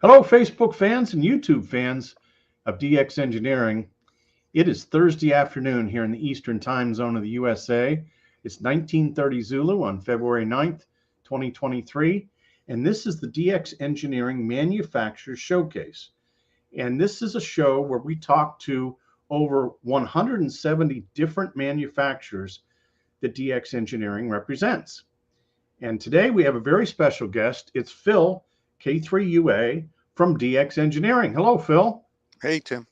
Hello, Facebook fans and YouTube fans of DX Engineering. It is Thursday afternoon here in the Eastern Time Zone of the USA. It's 1930 Zulu on February 9th, 2023, and this is the DX Engineering Manufacturers Showcase. And this is a show where we talk to over 170 different manufacturers that DX Engineering represents. And today we have a very special guest. It's Phil, K3UA from DX Engineering. Hello, Phil. Hey, Tim.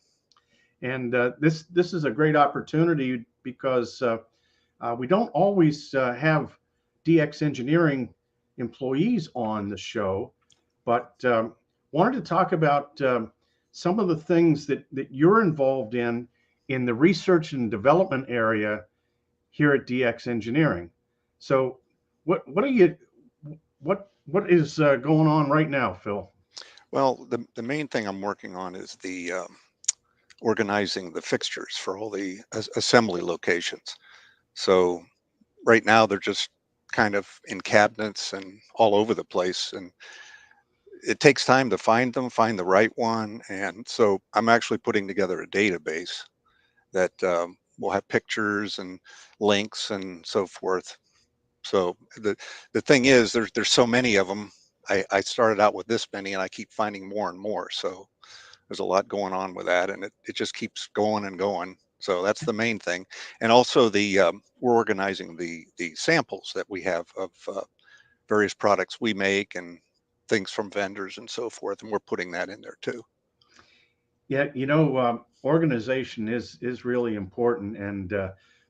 And this is a great opportunity because we don't always have DX Engineering employees on the show, but wanted to talk about some of the things that you're involved in the research and development area here at DX Engineering. So, what are you what is going on right now, Phil? Well, the main thing I'm working on is the organizing the fixtures for all the assembly locations. So right now they're just kind of in cabinets and all over the place, and it takes time to find them, find the right one. And so I'm actually putting together a database that will have pictures and links and so forth. So the thing is, there's so many of them. I started out with this many, and I keep finding more and more. So there's a lot going on with that, and it just keeps going and going. So that's the main thing. And also we're organizing the samples that we have of various products we make and things from vendors and so forth, and we're putting that in there too. Yeah, organization is really important, and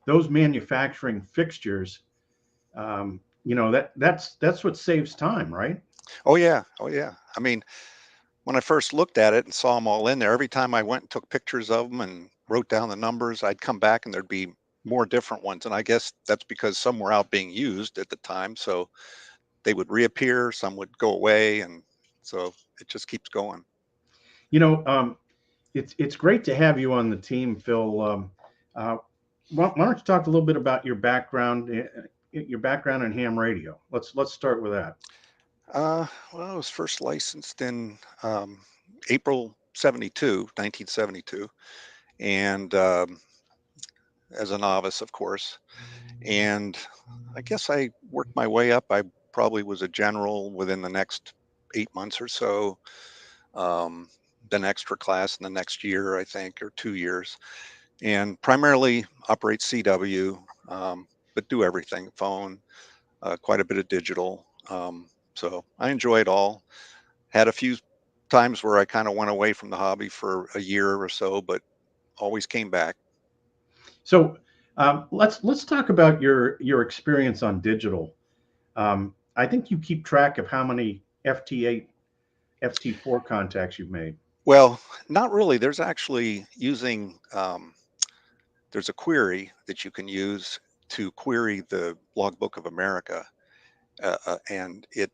those manufacturing fixtures, that's what saves time, right? Oh yeah, oh yeah. I mean, when I first looked at it and saw them all in there, every time I went and took pictures of them and wrote down the numbers, I'd come back and there'd be more different ones. And I guess that's because some were out being used at the time. So they would reappear, some would go away. And so it just keeps going. You know, it's great to have you on the team, Phil. Uh, why don't you talk a little bit about your background in ham radio? Let's start with that. Well, I was first licensed in April 72, 1972, and as a novice, of course. And I guess I worked my way up. I probably was a general within the next 8 months or so. Um, then extra class in the next year, I think, or 2 years, and primarily operate CW, but do everything: phone, quite a bit of digital. So I enjoy it all. Had a few times where I kind of went away from the hobby for a year or so, but always came back. So let's talk about your experience on digital. I think you keep track of how many FT8, FT4 contacts you've made. Well, not really. There's actually using there's a query that you can use to query the logbook of America, and it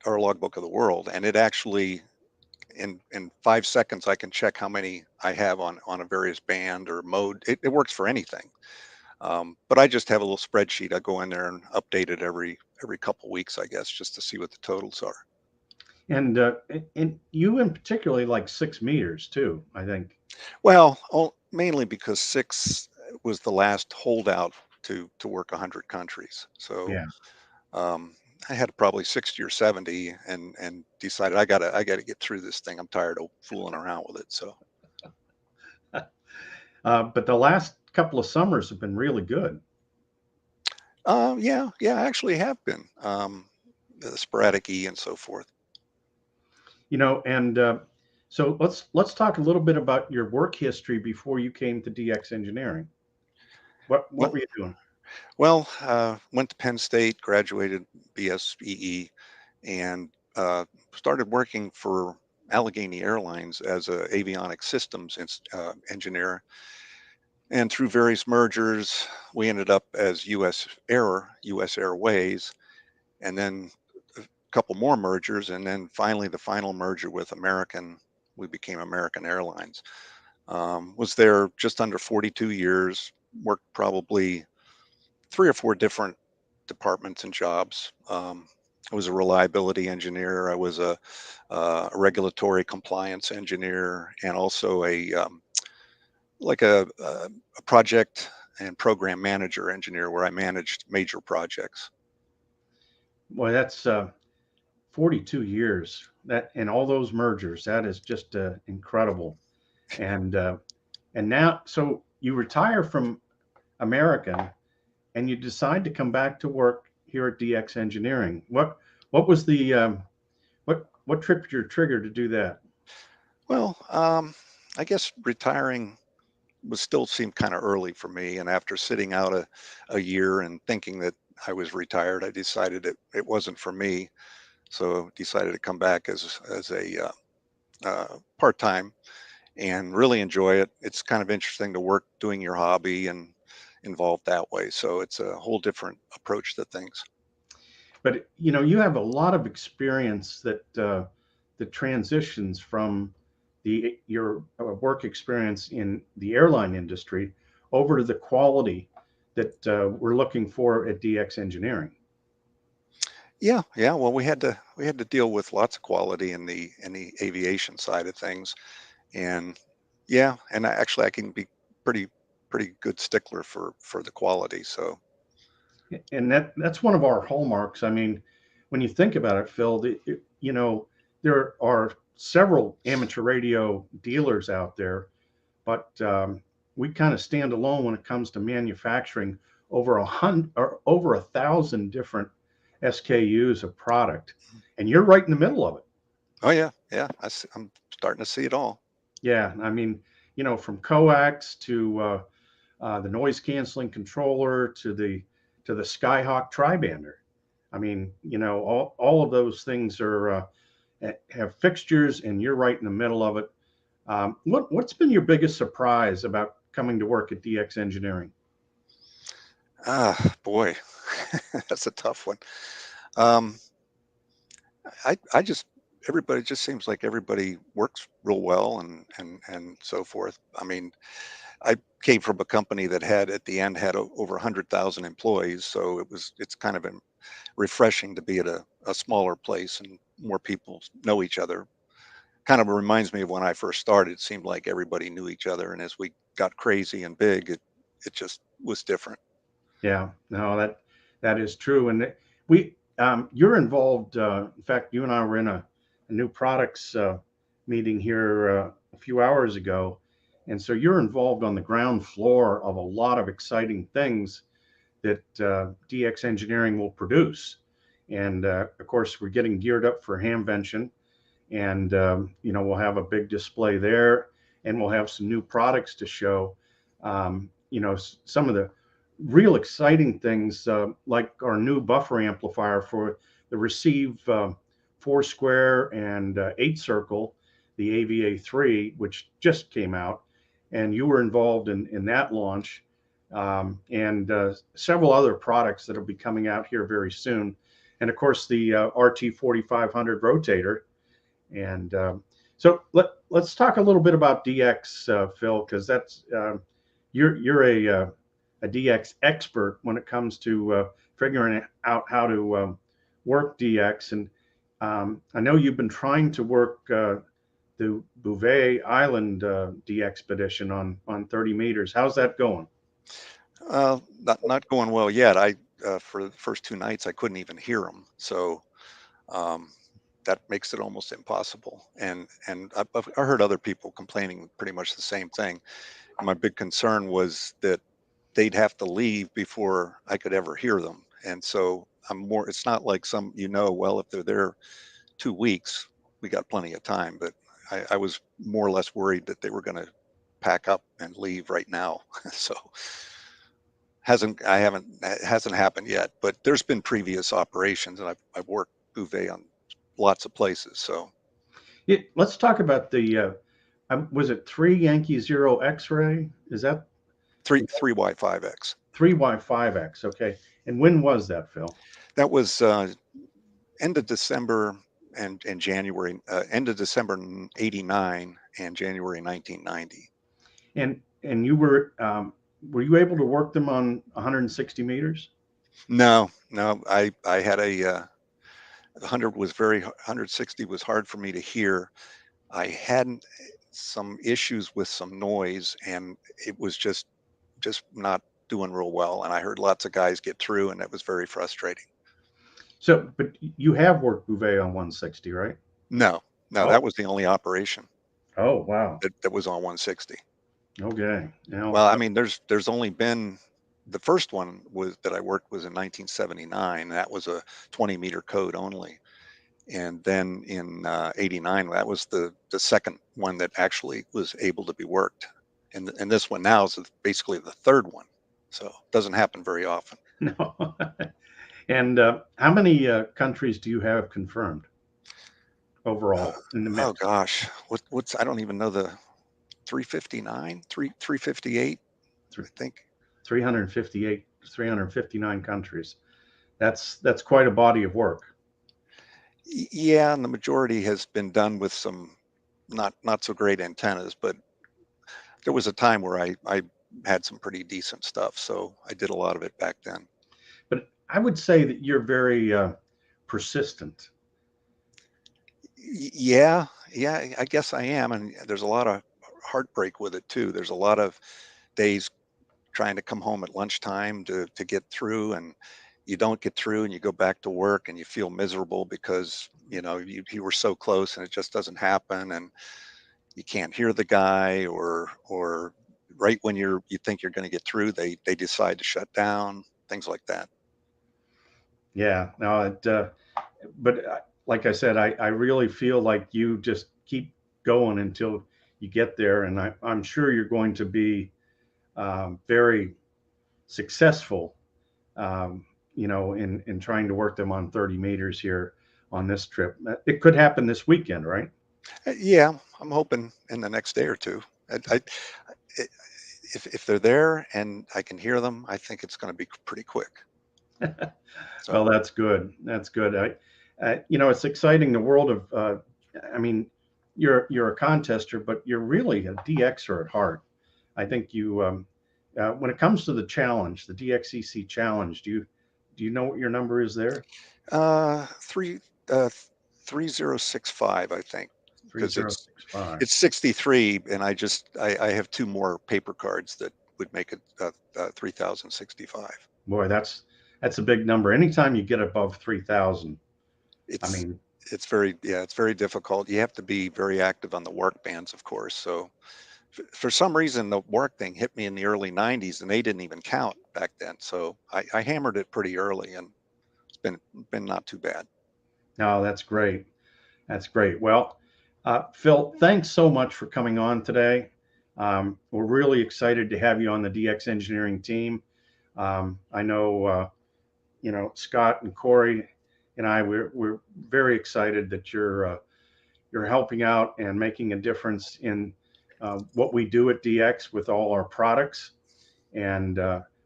or logbook of the world, and it actually in 5 seconds I can check how many I have on a various band or mode. It works for anything. But I just have a little spreadsheet. I go in there and update it every couple weeks, I guess, just to see what the totals are. And you in particularly like 6 meters too, I think. Well, mainly because six was the last holdout to work 100 countries. So Yeah. um, I had probably 60 or 70, and decided I gotta get through this thing. I'm tired of fooling around with it. So But the last couple of summers have been really good. yeah, yeah, I actually have been the sporadic E and so forth. And so let's talk a little bit about your work history before you came to DX Engineering. What Well, were you doing? went to Penn State, graduated BSEE, and started working for Allegheny Airlines as a avionics systems engineer. And through various mergers, we ended up as U.S. Airways, and then a couple more mergers, and then finally the final merger with American. We became American Airlines. Was there just under 42 years. Worked probably three or four different departments and jobs. I was a reliability engineer. I was a regulatory compliance engineer, and also like a project and program manager engineer where I managed major projects. Boy, that's 42 years that and all those mergers. That is just incredible. And now, so you retire from American and you decide to come back to work here at DX Engineering. What was the what tripped your trigger to do that? Well, I guess retiring was still seemed kind of early for me. And after sitting out a year and thinking that I was retired, I decided it wasn't for me. So decided to come back as a part-time and really enjoy it. It's kind of interesting to work doing your hobby and involved that way. So it's a whole different approach to things. But you know, you have a lot of experience that transitions from the your work experience in the airline industry over to the quality that we're looking for at DX Engineering. Yeah, yeah. Well, we had to deal with lots of quality in the aviation side of things, and yeah, and actually I can be pretty pretty good stickler for the quality. So And that's one of our hallmarks. I mean, when you think about it, Phil, you know, there are several amateur radio dealers out there, but we kind of stand alone when it comes to manufacturing over 100 or over 1,000 different SKUs of product, and you're right in the middle of it. oh yeah, yeah, I'm starting to see it all. Yeah, I mean, you know, from coax to the noise canceling controller to the Skyhawk tribander. I mean, you know, all of those things are have fixtures, and you're right in the middle of it. What's been your biggest surprise about coming to work at DX Engineering? Ah, boy, that's a tough one. Um, I just everybody just seems like everybody works real well and so forth. I mean, I came from a company that had at the end had over 100,000 employees, so it's kind of refreshing to be at a smaller place and more people know each other. Kind of reminds me of when I first started. It seemed like everybody knew each other, and as we got crazy and big, it just was different. Yeah, no, that is true. And you're involved. In fact, you and I were in a new products meeting here a few hours ago, and so you're involved on the ground floor of a lot of exciting things that DX Engineering will produce. And of course, we're getting geared up for Hamvention, and you know, we'll have a big display there, and we'll have some new products to show. You know, some of the real exciting things, like our new buffer amplifier for the receive four square and eight circle, the AVA3, which just came out, and you were involved in that launch, and several other products that will be coming out here very soon, and of course the RT4500 rotator. And so let's talk a little bit about DX, Phil, because that's you're a DX expert when it comes to figuring out how to work DX. And I know you've been trying to work the Bouvet Island DXpedition on 30 meters. How's that going? Not going well yet. I for the first two nights I couldn't even hear them, so um, that makes it almost impossible. And I heard other people complaining pretty much the same thing. My big concern was that they'd have to leave before I could ever hear them. And so I'm more, it's not like some, well, if they're there 2 weeks, we got plenty of time. But I was more or less worried that they were going to pack up and leave right now. So it hasn't happened yet, but there's been previous operations and I've worked Bouvet on lots of places. So Let's talk about the was it 3 Yankee 0 X-ray? Is that three Y5X. 3Y5X? Okay. And when was that, Phil? That was end of December and January, end of December '89 and January 1990. And you were you able to work them on 160 meters? No, no, I had 160 was hard for me to hear. I had some issues with some noise, and it was just not doing real well. And I heard lots of guys get through, and that was very frustrating. So, but you have worked Bouvet on 160, right? No, no, that Oh, was the only operation oh, wow. that was on 160. Okay. Now, Well, I mean, there's only been the first one was that I worked was in 1979. That was a 20-meter code only. And then in '89, that was the second one that actually was able to be worked. And this one now is basically the third one. So it doesn't happen very often. no. And how many countries do you have confirmed Uh, overall in the oh mix? gosh, what's I don't even know the 359, 358, I Three- think. 358, 359 countries. That's quite a body of work. Yeah, and the majority has been done with some not so great antennas, but there was a time where I had some pretty decent stuff, so I did a lot of it back then. But I would say that you're very persistent. Yeah, yeah, I guess I am, and there's a lot of heartbreak with it too. There's a lot of days trying to come home at lunchtime to get through, and you don't get through, and you go back to work, and you feel miserable because you were so close, and it just doesn't happen, and you can't hear the guy, or right when you think you're going to get through, they decide to shut down, things like that. Yeah. No, but like I said, I really feel like you just keep going until you get there. And I'm sure you're going to be very successful, in trying to work them on 30 meters here on this trip. It could happen this weekend, right? Yeah, I'm hoping in the next day or two. I- if they're there and I can hear them, I think it's going to be pretty quick. Well, So, that's good. That's good. It's exciting. The world of, I mean, you're a contester, but you're really a DXer at heart. I think when it comes to the challenge, the DXEC challenge, do you know what your number is there? three, 3065, I think, because it's 3065. it's 63, and I have two more paper cards that would make it 3065. Boy, that's a big number. Anytime you get above 3,000, I It's mean, it's very difficult. You have to be very active on the work bands, of course. So for some reason, the work thing hit me in the early '90s, and they didn't even count back then. So I hammered it pretty early, and it's been not too bad. no, that's great. That's great. Well, Phil, thanks so much for coming on today. We're really excited to have you on the DX engineering team. I know, Scott and Corey and we're very excited that you're helping out and making a difference in what we do at DX with all our products. And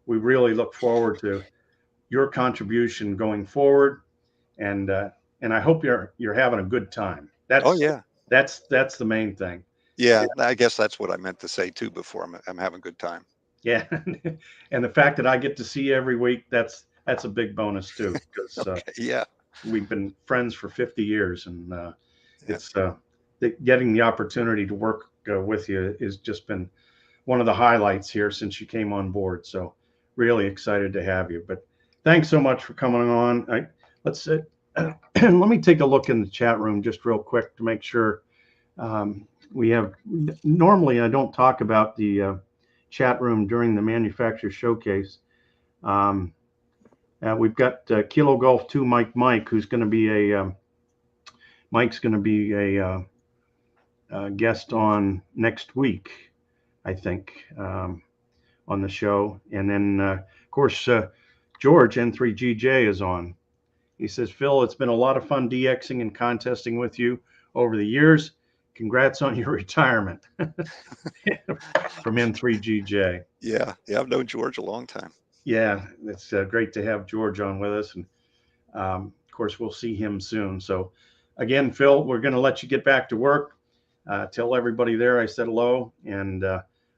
we really look forward to your contribution going forward. And I hope you're having a good time. Oh That's yeah, that's the main thing. yeah. I guess that's what I meant to say too before. I'm having a good time. Yeah, and the fact that I get to see you every week, that's a big bonus too, because Okay, yeah, we've been friends for 50 years, and yeah. it's getting the opportunity to work with you has just been one of the highlights here since you came on board. So really excited to have you. But thanks so much for coming on. Let's let me take a look in the chat room just real quick to make sure we have. Normally, I don't talk about the chat room during the manufacturer showcase. Um, we've got Kilo Golf 2 Mike, who's going to be Mike's going to be a guest on next week, I think, on the show. And then, of course, George N3GJ is on. He says, Phil, it's been a lot of fun DXing and contesting with you over the years. Congrats on your retirement from N3GJ. Yeah. I've known George a long time. Yeah, it's great to have George on with us. And of course, we'll see him soon. So, again, Phil, we're going to let you get back to work. Tell everybody there I said hello, and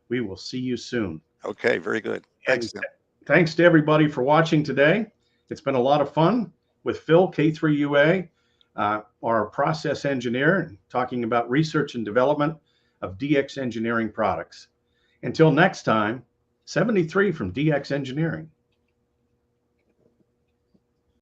we will see you soon. Okay, very good. Thanks, And Tim. thanks to everybody for watching today. It's been a lot of fun with Phil, K3UA. our process engineer, and talking about research and development of DX engineering products. Until next time, 73 from DX Engineering.